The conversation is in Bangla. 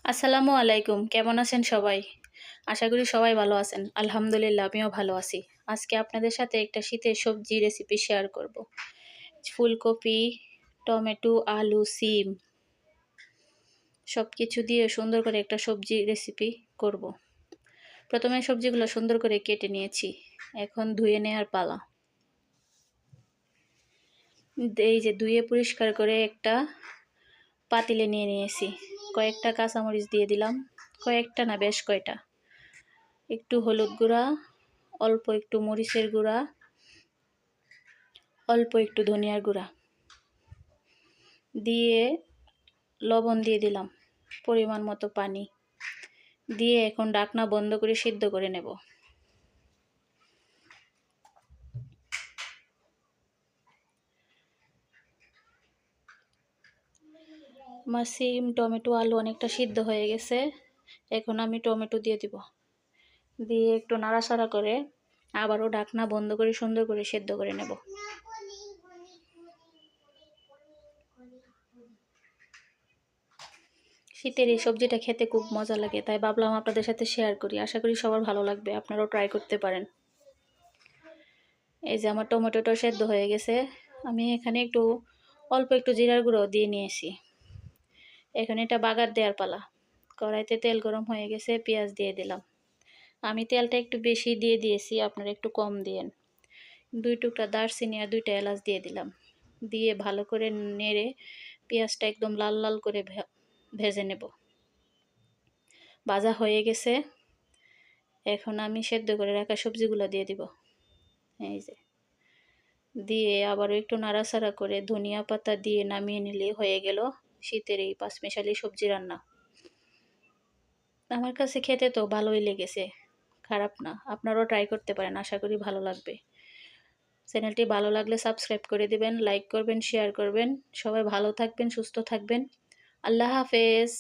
আসসালামু আলাইকুম। কেমন আছেন সবাই? আশা করি সবাই ভালো আছেন। আলহামদুলিল্লাহ আমিও ভালো আছি। আজকে আপনাদের সাথে একটা শীতের সবজি রেসিপি শেয়ার করব। ফুলকপি, টমেটো, আলু, সিম সবকিছু দিয়ে সুন্দর করে একটা সবজি রেসিপি করব। প্রথমে সবজিগুলো সুন্দর করে কেটে নিয়েছি। এখন ধুয়ে নেওয়ার পালা। এই যে ধুয়ে পরিষ্কার করে একটা পাতিলে নিয়ে নিয়েছি। কয়েকটা কাঁচামরিচ দিয়ে দিলাম। কয়েকটা না, বেশ কয়টা। একটু হলুদ গুঁড়া, অল্প একটু মরিচের গুঁড়া, অল্প একটু ধনিয়ার গুঁড়া দিয়ে লবণ দিয়ে দিলাম, পরিমাণ মতো পানি দিয়ে এখন ঢাকনা বন্ধ করে সিদ্ধ করে নেব। আমার সিম, টমেটো, আলু অনেকটা সিদ্ধ হয়ে গেছে। এখন আমি টমেটো দিয়ে দিব, দিয়ে একটু নাড়াচাড়া করে আবারও ঢাকনা বন্ধ করে সুন্দর করে সিদ্ধ করে নেব। শীতের এই সবজিটা খেতে খুব মজা লাগে, তাই ভাবলাম আপনাদের সাথে শেয়ার করি। আশা করি সবার ভালো লাগবে, আপনারাও ট্রাই করতে পারেন। এই যে আমার টমেটোটা সেদ্ধ হয়ে গেছে। আমি এখানে অল্প একটু জিরার গুঁড়ো দিয়ে নিয়েছি। এখন এটা বাগার দেওয়ার পালা। কড়াইতে তেল গরম হয়ে গেছে, পেঁয়াজ দিয়ে দিলাম। আমি তেলটা একটু বেশি দিয়ে দিয়েছি, আপনারা একটু কম দিয়েন। 2 টুকরা দারচিনি আর 2টা এলাচ দিয়ে দিলাম। দিয়ে ভালো করে নেড়ে পেঁয়াজটা একদম লাল লাল করে ভেজে নেব। ভাজা হয়ে গেছে। এখন আমি সেদ্ধ করে রাখা সবজিগুলো দিয়ে দিব। এই যে দিয়ে আবারও একটু নাড়াচাড়া করে ধনিয়া পাতা দিয়ে নামিয়ে নিলে হয়ে গেল শীতের এই পাঁচমিশালি সবজি রান্না। আমার কাছে খেতে তো ভালোই লেগেছে, খারাপ না। আপনারাও ট্রাই করতে পারেন, আশা করি ভালো লাগবে। চ্যানেলটি ভালো লাগলে সাবস্ক্রাইব করে দিবেন, লাইক করবেন, শেয়ার করবেন। সবাই ভালো থাকবেন, সুস্থ থাকবেন। আল্লাহ হাফেজ।